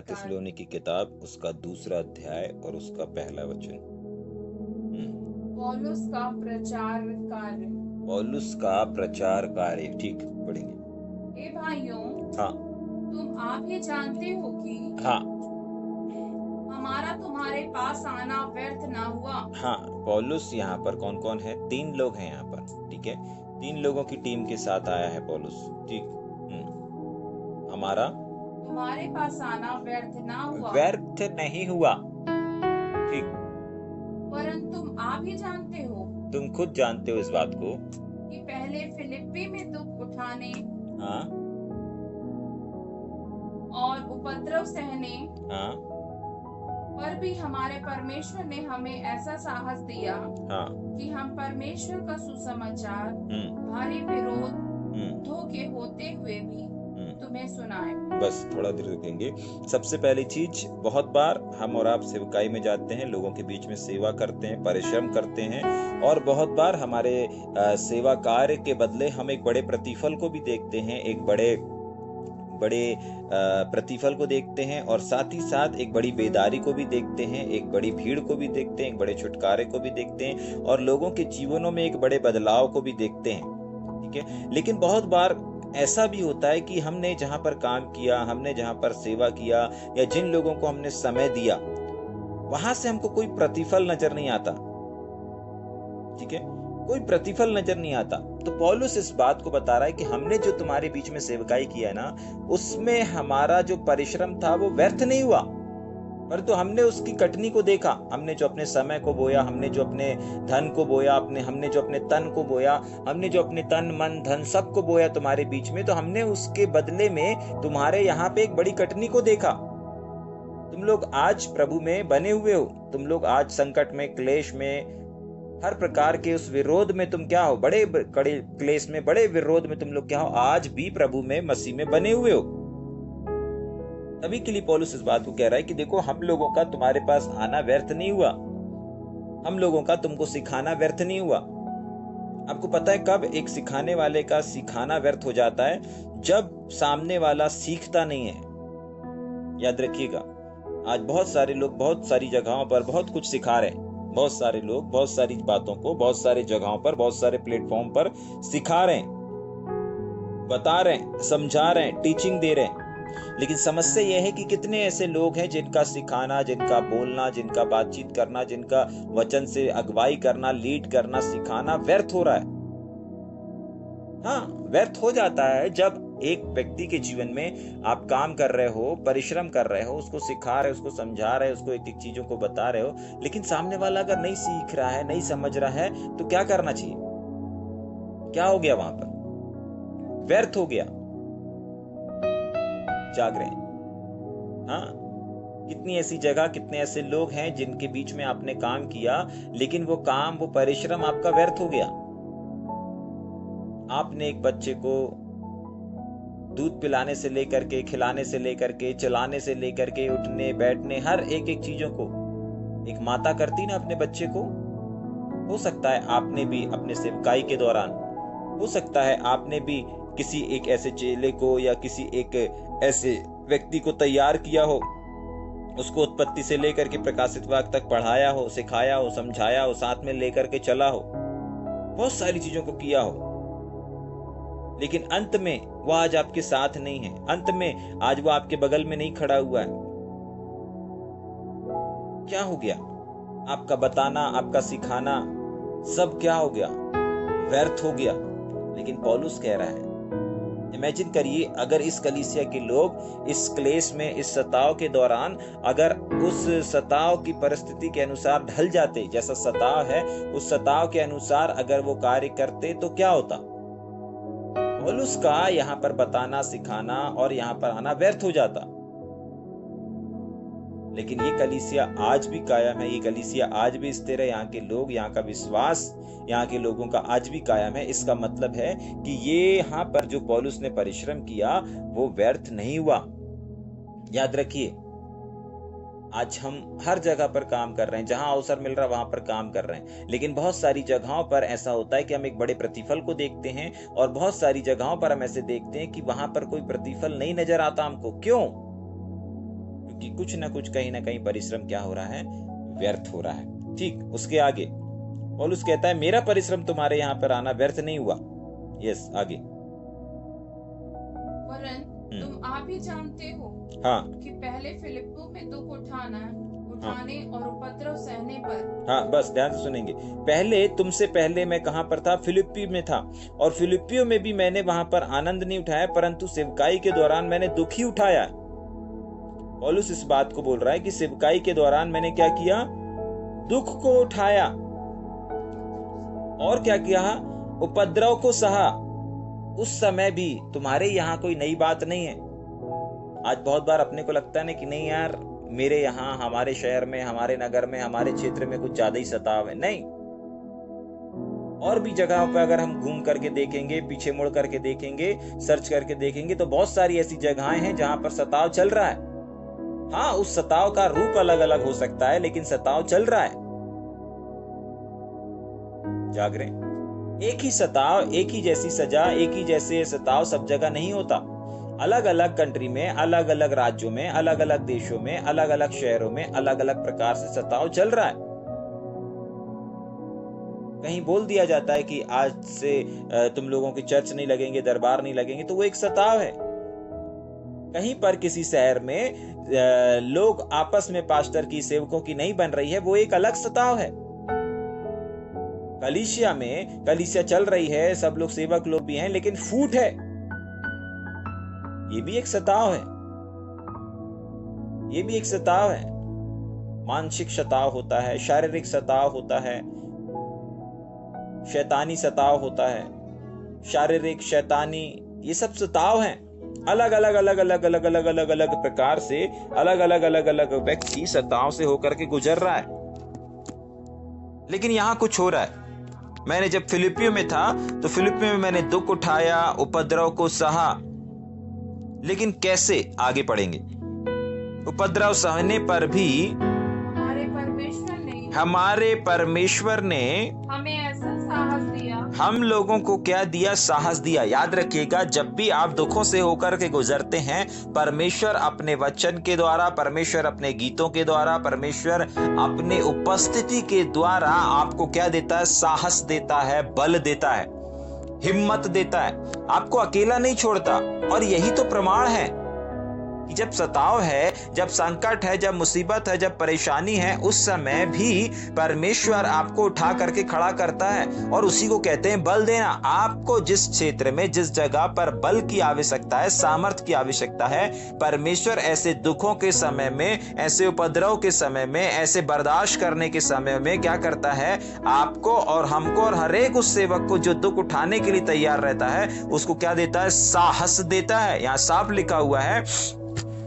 थिस्सलुनीकि की किताब, उसका 2 अध्याय और उसका 1 वचन। पौलुस का प्रचार कार्य। पौलुस का प्रचार कार्य, ठीक पढ़ेंगे। हे भाइयों, हाँ तुम आप ही जानते हो कि हाँ हमारा तुम्हारे पास आना व्यर्थ ना हुआ। हाँ, पौलुस यहाँ पर कौन कौन है? 3 लोग हैं यहाँ पर, ठीक है। 3 लोगों की टीम के साथ आया है पौलुस, ठीक। हमारा तुम्हारे पास आना व्यर्थ ना हुआ, व्यर्थ नहीं हुआ, ठीक। परंतु तुम आप ही जानते हो तुम खुद जानते हो इस बात को कि पहले फिलिप्पी में दुख उठाने हाँ और उपद्रव सहने हाँ पर भी हमारे परमेश्वर ने हमें ऐसा साहस दिया हाँ कि हम परमेश्वर का सुसमाचार भारी हम्म विरोध धोखे होते हुए भी तुम्हें सुनाए। बस थोड़ा देर रुकेंगे। सबसे पहली चीज, बहुत बार हम और आप सेवकाई में जाते हैं, लोगों के बीच में सेवा करते हैं, परिश्रम करते हैं, और बहुत बार हमारे सेवा कार्य के बदले हम एक बड़े प्रतिफल को भी देखते हैं, एक बड़े प्रतिफल को देखते हैं, और साथ ही साथ एक बड़ी बेदारी को भी देखते हैं, एक बड़ी भीड़ को भी देखते हैं, एक बड़े छुटकारे को भी देखते हैं, और लोगों के जीवनों में एक बड़े बदलाव को भी देखते हैं, ठीक है। लेकिन बहुत बार ऐसा भी होता है कि हमने जहां पर काम किया, हमने जहां पर सेवा किया, या जिन लोगों को हमने समय दिया, वहां से हमको कोई प्रतिफल नजर नहीं आता, ठीक है, कोई प्रतिफल नजर नहीं आता। तो पौलुस इस बात को बता रहा है कि हमने जो तुम्हारे बीच में सेवकाई किया है ना, उसमें हमारा जो परिश्रम था वो व्यर्थ नहीं हुआ, परंतु हमने उसकी कटनी को देखा। हमने जो अपने समय को बोया, हमने जो अपने धन को बोया, हमने जो अपने तन को बोया, हमने जो अपने तन मन धन सब को बोया तुम्हारे बीच में, तो हमने उसके बदले में तुम्हारे यहाँ पे एक बड़ी कटनी को देखा। तुम लोग आज प्रभु में बने हुए हो, तुम लोग आज संकट में, क्लेश में, हर प्रकार के उस विरोध में तुम क्या हो, बड़े कड़े क्लेश में, बड़े विरोध में तुम लोग क्या हो, आज भी प्रभु में, मसीह में बने हुए हो। तभी के लिए पौलुस इस बात को कह रहा है कि देखो, हम लोगों का तुम्हारे पास आना व्यर्थ नहीं हुआ, हम लोगों का तुमको सिखाना व्यर्थ नहीं हुआ। आपको पता है कब एक सिखाने वाले का सिखाना व्यर्थ हो जाता है? जब सामने वाला सीखता नहीं है। याद रखिएगा, आज बहुत सारे लोग बहुत सारी जगहों पर बहुत कुछ सिखा रहे हैं, बहुत सारे लोग बहुत सारी बातों को बहुत सारी जगहों पर, बहुत सारे प्लेटफॉर्म पर सिखा रहे हैं, बता रहे हैं, समझा रहे हैं, टीचिंग दे रहे हैं। लेकिन समस्या यह है कि कितने ऐसे लोग हैं जिनका सिखाना, जिनका बोलना, जिनका बातचीत करना, जिनका वचन से अगुवाई करना, लीड करना, सिखाना व्यर्थ हो रहा है। हाँ, व्यर्थ हो जाता है जब एक व्यक्ति के जीवन में आप काम कर रहे हो, परिश्रम कर रहे हो, उसको सिखा रहे हो, उसको समझा रहे हो, उसको एक एक चीजों को बता रहे हो, लेकिन सामने वाला अगर नहीं सीख रहा है, नहीं समझ रहा है, तो क्या करना चाहिए? क्या हो गया वहां पर? व्यर्थ हो गया। जाग रहे हैं। हाँ, कितनी ऐसी जगह, कितने ऐसे लोग हैं जिनके बीच में आपने काम किया, लेकिन वो काम, वो परिश्रम आपका व्यर्थ हो गया। आपने एक बच्चे को दूध पिलाने से लेकर के, खिलाने से लेकर के, चलाने से लेकर के, उठने बैठने, हर एक एक चीजों को एक माता करती ना अपने बच्चे को। हो सकता है आपने भी अपने सेवकाई के दौरान, हो सकता है आपने भी किसी एक ऐसे चेले को या किसी एक ऐसे व्यक्ति को तैयार किया हो, उसको उत्पत्ति से लेकर के प्रकाशित वाक्य तक पढ़ाया हो, सिखाया हो, समझाया हो, साथ में लेकर के चला हो, बहुत सारी चीजों को किया हो, लेकिन अंत में वो आज आपके साथ नहीं है, अंत में आज वो आपके बगल में नहीं खड़ा हुआ है। क्या हो गया? आपका बताना, आपका सिखाना सब क्या हो गया? व्यर्थ हो गया। लेकिन पौलुस कह रहा है, इमेजिन करिए अगर इस कलीसिया के लोग इस क्लेश में, इस सताव के दौरान अगर उस सताव की परिस्थिति के अनुसार ढल जाते, जैसा सताव है उस सताव के अनुसार अगर वो कार्य करते, तो क्या होता? पौलुस का यहाँ पर बताना, सिखाना और यहाँ पर आना व्यर्थ हो जाता। लेकिन ये कलीसिया आज भी कायम है, ये कलीसिया आज भी स्थिर है, यहाँ के लोग, यहाँ का विश्वास, यहाँ के लोगों का आज भी कायम है। इसका मतलब है कि ये यहाँ पर जो पौलुस ने परिश्रम किया वो व्यर्थ नहीं हुआ। याद रखिए, आज हम हर जगह पर काम कर रहे हैं, जहां अवसर मिल रहा है वहां पर काम कर रहे हैं, लेकिन बहुत सारी जगहों पर ऐसा होता है कि हम एक बड़े प्रतिफल को देखते हैं, और बहुत सारी जगहों पर हम ऐसे देखते हैं कि वहां पर कोई प्रतिफल नहीं नजर आता हमको। क्यों? कि कुछ ना कुछ कहीं ना कहीं परिश्रम क्या हो रहा है, व्यर्थ हो रहा है। ठीक, उसके आगे पौलुस कहता है मेरा परिश्रम तुम्हारे यहाँ पर आना व्यर्थ नहीं हुआ। यस, आगे। वरन तुम आप ही जानते हो हाँ कि पहले फिलिप्पो में दुख उठाने और उपद्रव सहने पर। हाँ, बस ध्यान से सुनेंगे। पहले, तुमसे पहले मैं कहाँ पर था? फिलिप्पी में था, और फिलिप्पियों में भी मैंने वहां पर आनंद नहीं उठाया, परंतु सेवकाई के दौरान मैंने दुख ही उठाया। पौलुस इस बात को बोल रहा है कि सेवकाई के दौरान मैंने क्या किया? दुख को उठाया। और क्या किया? उपद्रव को सहा। उस समय भी तुम्हारे यहाँ कोई नई बात नहीं है। आज बहुत बार अपने को लगता है ना कि नहीं यार, मेरे यहाँ, हमारे शहर में, हमारे नगर में, हमारे क्षेत्र में कुछ ज्यादा ही सताव है। नहीं, और भी जगहों पर अगर हम घूम करके देखेंगे, पीछे मुड़ करके देखेंगे, सर्च करके देखेंगे, तो बहुत सारी ऐसी जगहें हैं जहां पर सताव चल रहा है। हाँ, उस सताव का रूप अलग अलग हो सकता है, लेकिन सताव चल रहा है। जाग रहे? एक ही सताव, एक ही जैसी सजा, एक ही जैसे सताव सब जगह नहीं होता। अलग अलग कंट्री में, अलग अलग राज्यों में, अलग अलग देशों में, अलग अलग शहरों में अलग अलग प्रकार से सताव चल रहा है। कहीं बोल दिया जाता है कि आज से तुम लोगों के चर्च नहीं लगेंगे, दरबार नहीं लगेंगे, तो वो एक सताव है। कहीं पर किसी शहर में लोग आपस में पास्टर की, सेवकों की नहीं बन रही है, वो एक अलग सताव है। कलीसिया में कलीसिया चल रही है, सब लोग सेवक लोग भी हैं, लेकिन फूट है, ये भी एक सताव है। ये भी एक सताव है। मानसिक सताव होता है, शारीरिक सताव होता है, शैतानी सताव होता है, शारीरिक, शैतानी, ये सब सताव हैं। अलग अलग अलग अलग अलग अलग अलग अलग प्रकार से अलग अलग अलग अलग व्यक्ति सताव से होकर के गुजर रहा है। लेकिन यहां कुछ हो रहा है। मैंने जब फिलिप्पियों में था तो फिलिप्पियों में मैंने दुख उठाया, उपद्रव को सहा। लेकिन कैसे? आगे पढ़ेंगे। उपद्रव सहने पर भी हमारे परमेश्वर ने हमें ऐसा साहस दिया। हम लोगों को क्या दिया? साहस दिया। याद रखिएगा, जब भी आप दुखों से होकर के गुजरते हैं, परमेश्वर अपने वचन के द्वारा, परमेश्वर अपने गीतों के द्वारा, परमेश्वर अपने उपस्थिति के द्वारा आपको क्या देता है? साहस देता है, बल देता है, हिम्मत देता है, आपको अकेला नहीं छोड़ता। और यही तो प्रमाण है कि जब सताव है, जब संकट है, जब मुसीबत है, जब परेशानी है, उस समय भी परमेश्वर आपको उठा करके खड़ा करता है। और उसी को कहते हैं बल देना। आपको जिस क्षेत्र में, जिस जगह पर बल की आवश्यकता है, सामर्थ्य की आवश्यकता है, परमेश्वर ऐसे दुखों के समय में, ऐसे उपद्रव के समय में, ऐसे बर्दाश्त करने के समय में क्या करता है? आपको और हमको और हर एक उस सेवक को जो दुख उठाने के लिए तैयार रहता है, उसको क्या देता है? साहस देता है। यहाँ साफ लिखा हुआ है,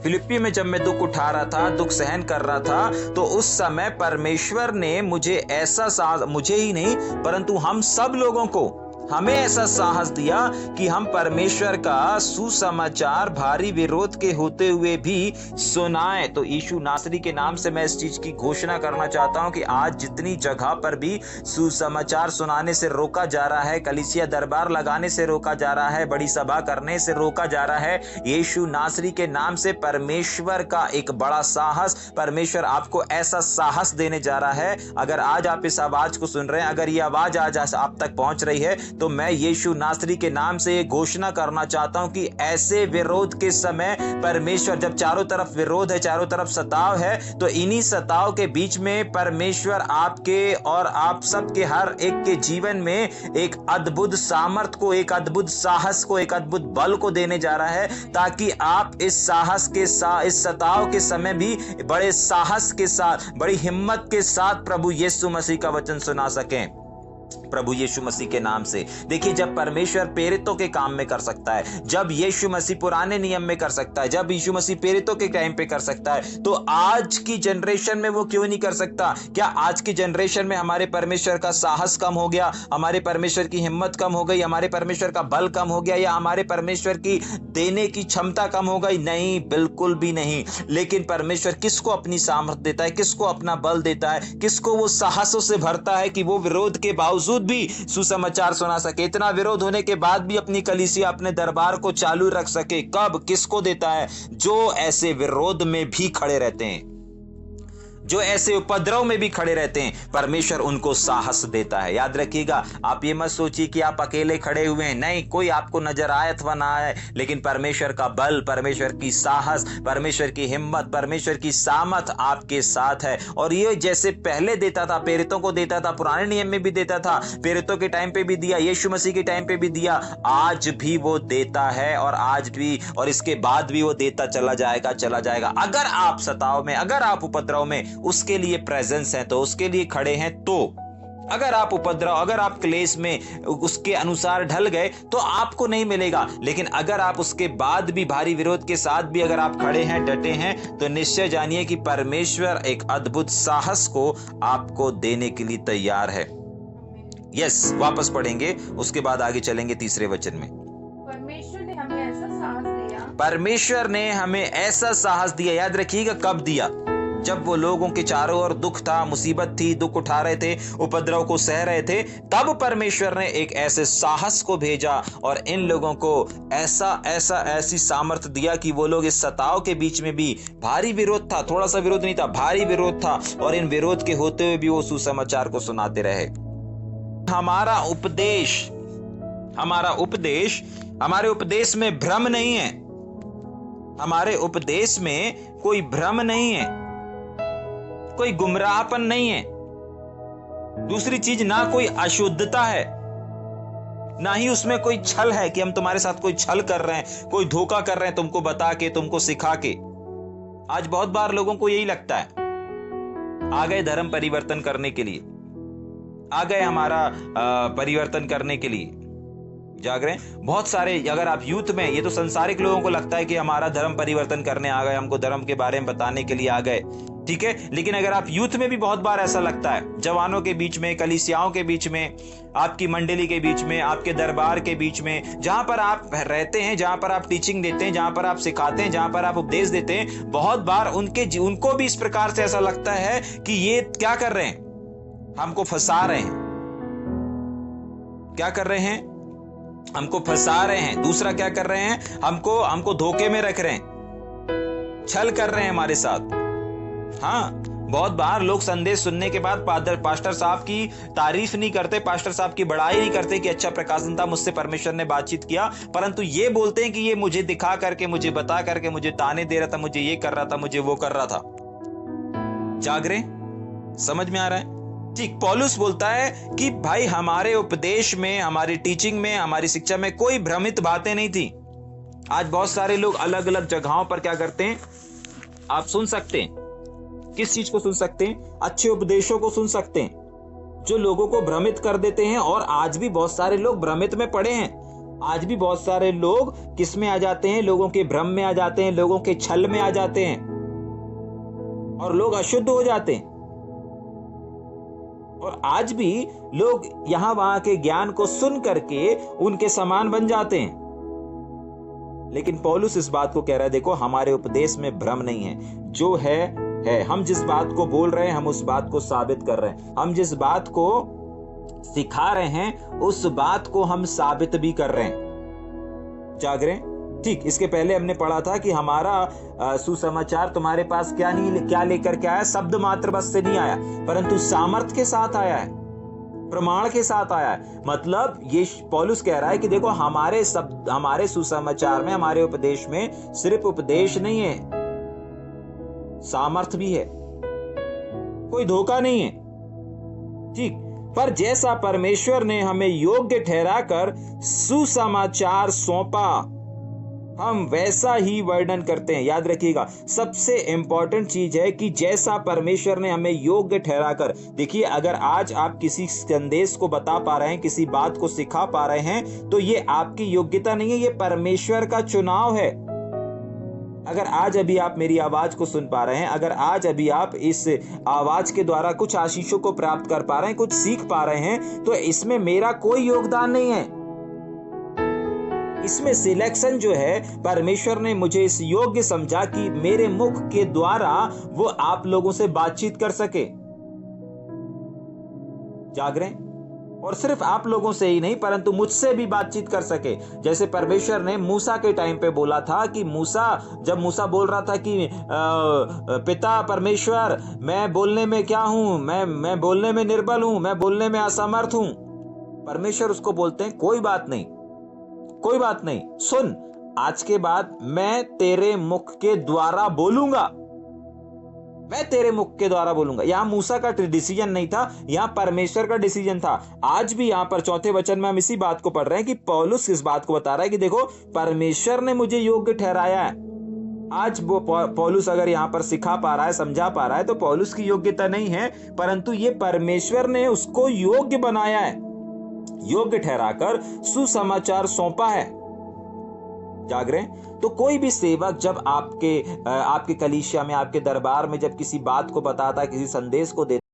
फिलिप्पी में जब मैं दुख उठा रहा था, दुख सहन कर रहा था, तो उस समय परमेश्वर ने मुझे ऐसा साहस, मुझे ही नहीं परंतु हम सब लोगों को, हमें ऐसा साहस दिया कि हम परमेश्वर का सुसमाचार भारी विरोध के होते हुए भी सुनाएं। तो यीशु नासरी के नाम से मैं इस चीज की घोषणा करना चाहता हूं कि आज जितनी जगह पर भी सुसमाचार सुनाने से रोका जा रहा है, कलीसिया दरबार लगाने से रोका जा रहा है, बड़ी सभा करने से रोका जा रहा है, यीशु नासरी के नाम से परमेश्वर का एक बड़ा साहस, परमेश्वर आपको ऐसा साहस देने जा रहा है। अगर आज आप इस आवाज को सुन रहे हैं, अगर ये आवाज आज आप तक पहुंच रही है, तो मैं यीशु नासरी के नाम से ये घोषणा करना चाहता हूं कि ऐसे विरोध के समय परमेश्वर, जब चारों तरफ विरोध है, चारों तरफ सताव है, तो इन्हीं सताव के बीच में परमेश्वर आपके और आप सबके हर एक के जीवन में एक अद्भुत सामर्थ को, एक अद्भुत साहस को, एक अद्भुत बल को देने जा रहा है, ताकि आप इस साहस के साथ, इस सताव के समय भी बड़े साहस के साथ, बड़ी हिम्मत के साथ प्रभु यीशु मसीह का वचन सुना सकें। प्रभु यीशु मसीह के नाम से। देखिए, जब परमेश्वर प्रेरितों के काम में कर सकता है, जब यीशु मसीह पुराने नियम में कर सकता है, जब यीशु मसीह प्रेरितों के टाइम पे कर सकता है, तो आज की जनरेशन में वो क्यों नहीं कर सकता? क्या आज की जनरेशन में हमारे परमेश्वर का साहस कम हो गया, हमारे परमेश्वर की हिम्मत कम हो गई, हमारे परमेश्वर का बल कम हो गया, या हमारे परमेश्वर की देने की क्षमता कम हो गई? नहीं, बिल्कुल भी नहीं। लेकिन परमेश्वर किसको अपनी सामर्थ देता है, किसको अपना बल देता है, किसको वो साहसों से भरता है कि वो विरोध के बावजूद बावजूद भी सुसमाचार सुना सके, इतना विरोध होने के बाद भी अपनी कलीसिया अपने दरबार को चालू रख सके। कब, किसको देता है? जो ऐसे विरोध में भी खड़े रहते हैं, जो ऐसे उपद्रव में भी खड़े रहते हैं, परमेश्वर उनको साहस देता है। याद रखिएगा, आप ये मत सोचिए कि आप अकेले खड़े हुए हैं, नहीं, कोई आपको नजर आए अथवा ना आए, लेकिन परमेश्वर का बल, परमेश्वर की साहस, परमेश्वर की हिम्मत, परमेश्वर की सामर्थ आपके साथ है। और ये जैसे पहले देता था, प्रेरितों को देता था, पुराने नियम में भी देता था, प्रेरितों के टाइम पे भी दिया, यीशु मसीह के टाइम पे भी दिया, आज भी वो देता है, और आज भी और इसके बाद भी वो देता चला जाएगा। अगर आप सताव में, अगर आप उपद्रव में उसके लिए प्रेजेंस है, तो उसके लिए खड़े हैं, तो अगर आप उपद्रव, अगर आप क्लेश में उसके अनुसार ढल गए तो आपको नहीं मिलेगा। लेकिन अगर आप उसके बाद भी भारी विरोध के साथ भी अगर आप खड़े हैं, डटे हैं, तो निश्चय जानिए कि परमेश्वर एक अद्भुत साहस को आपको देने के लिए तैयार है। यस, वापस पढ़ेंगे, उसके बाद आगे चलेंगे तीसरे वचन में। परमेश्वर ने हमें ऐसा साहस दिया, परमेश्वर ने हमें ऐसा साहस दिया। याद रखिएगा, कब दिया? जब वो लोगों के चारों ओर दुख था, मुसीबत थी, दुख उठा रहे थे, उपद्रव को सह रहे थे, तब परमेश्वर ने एक ऐसे साहस को भेजा और इन लोगों को ऐसी सामर्थ्य दिया कि वो लोग इस सताव के बीच में भी, भारी विरोध था, थोड़ा सा विरोध नहीं था, भारी विरोध था, और इन विरोध के होते हुए भी वो सुसमाचार को सुनाते रहे। हमारे उपदेश में भ्रम नहीं है, हमारे उपदेश में कोई भ्रम नहीं है, कोई गुमराहपन नहीं है। दूसरी चीज, ना कोई अशुद्धता है, ना ही उसमें कोई छल है कि हम तुम्हारे साथ कोई छल कर रहे हैं, कोई धोखा कर रहे हैं, तुमको बता के, तुमको सिखा के। आज बहुत बार लोगों को यही लगता है, आ गए धर्म परिवर्तन करने के लिए, आ गए हमारा परिवर्तन करने के लिए, जाग रहे हैं। बहुत सारे, अगर आप यूथ में, ये तो संसारिक लोगों को लगता है कि हमारा धर्म परिवर्तन करने आ गए, हमको धर्म के बारे में बताने के लिए आ गए, ठीक है। लेकिन अगर आप यूथ में भी बहुत बार ऐसा लगता है, जवानों के बीच में, कलीसियाओं के बीच में, आपकी मंडली के बीच में, आपके दरबार के बीच में, जहां पर आप रहते हैं, जहां पर आप टीचिंग देते हैं, जहां पर आप सिखाते हैं, जहां पर आप उपदेश देते हैं, बहुत बार उनको भी इस प्रकार से ऐसा लगता है कि ये क्या कर रहे हैं, हमको फंसा रहे हैं। क्या कर रहे हैं? हमको फंसा रहे हैं। दूसरा क्या कर रहे हैं? हमको धोखे में रख रहे हैं, छल कर रहे हैं हमारे साथ। हाँ, बहुत बार लोग संदेश सुनने के बाद पास्टर साहब की तारीफ नहीं करते, पास्टर साहब की बड़ाई नहीं करते कि अच्छा प्रकाशन था, मुझसे परमेश्वर ने बातचीत किया, परंतु ये बोलते हैं कि ये मुझे दिखा करके, मुझे बता करके, मुझे ताने दे रहा था, मुझे ये कर रहा था, मुझे वो कर रहा था। जाग रहे? समझ में आ रहा है? ठीक, पौलुस बोलता है कि भाई हमारे उपदेश में, हमारी टीचिंग में, हमारी शिक्षा में कोई भ्रमित बातें नहीं थी। आज बहुत सारे लोग अलग अलग जगहों पर क्या करते हैं, आप सुन सकते हैं, किस चीज को सुन सकते हैं? अच्छे उपदेशों को सुन सकते हैं जो लोगों को भ्रमित कर देते हैं। और आज भी बहुत सारे लोग भ्रमित में पड़े हैं। आज भी बहुत सारे लोग किस में आ जाते हैं? लोगों के भ्रम में आ जाते हैं, लोगों के छल में आ जाते हैं, और लोग अशुद्ध हो जाते हैं। और आज भी लोग यहां वहां के ज्ञान को सुन करके उनके समान बन जाते हैं। लेकिन पौलुस इस बात को कह रहा है, देखो हमारे उपदेश में भ्रम नहीं है, जो है। हम जिस बात को बोल रहे हैं, हम उस बात को साबित कर रहे हैं, हम जिस बात को सिखा रहे हैं, उस बात को हम साबित भी कर रहे हैं। जाग रहे? ठीक, इसके पहले हमने पढ़ा था कि हमारा सुसमाचार तुम्हारे पास क्या लेकर के आया? शब्द मात्र बस से नहीं आया, परंतु सामर्थ के साथ आया है, प्रमाण के साथ आया है। मतलब ये पौलुस कह रहा है कि देखो हमारे सुसमाचार में, हमारे उपदेश में सिर्फ उपदेश नहीं है, सामर्थ भी है, कोई धोखा नहीं है। ठीक, पर जैसा परमेश्वर ने हमें योग्य ठहराकर सुसमाचार सौंपा, हम वैसा ही वर्णन करते हैं। याद रखिएगा, सबसे इंपॉर्टेंट चीज है कि जैसा परमेश्वर ने हमें योग्य ठहराकर। देखिए, अगर आज आप किसी संदेश को बता पा रहे हैं, किसी बात को सिखा पा रहे हैं, तो ये आपकी योग्यता नहीं है, ये परमेश्वर का चुनाव है। अगर आज अभी आप मेरी आवाज को सुन पा रहे हैं, अगर आज अभी आप इस आवाज के द्वारा कुछ आशीषों को प्राप्त कर पा रहे हैं, कुछ सीख पा रहे हैं, तो इसमें मेरा कोई योगदान नहीं है। इसमें सिलेक्शन जो है, परमेश्वर ने मुझे इस योग्य समझा कि मेरे मुख के द्वारा वो आप लोगों से बातचीत कर सके। जाग रहे हैं? और सिर्फ आप लोगों से ही नहीं परंतु मुझसे भी बातचीत कर सके। जैसे परमेश्वर ने मूसा के टाइम पे बोला था कि जब मूसा बोल रहा था कि पिता परमेश्वर, मैं बोलने में क्या हूं, मैं बोलने में निर्बल हूं, मैं बोलने में असमर्थ हूं। परमेश्वर उसको बोलते हैं कोई बात नहीं, कोई बात नहीं, सुन, आज के बाद मैं तेरे मुख के द्वारा बोलूंगा, मैं तेरे मुख के द्वारा बोलूंगा। यहां मूसा का डिसीजन नहीं था, यहां परमेश्वर का डिसीजन था। आज भी यहां पर 4थे वचन में हम इसी बात को पढ़ रहे हैं कि पौलुस इस बात को बता रहा है कि देखो, परमेश्वर ने मुझे योग्य ठहराया है। आज वो पौलुस अगर यहां पर सिखा पा रहा है, समझा पा रहा है, तो पौलुस की योग्यता नहीं है, परंतु ये परमेश्वर ने उसको योग्य बनाया है, योग्य ठहराकर सुसमाचार सौंपा है। जाग रहे हैं? तो कोई भी सेवक जब आपके कलीसिया में, आपके दरबार में जब किसी बात को बताता है, किसी संदेश को देता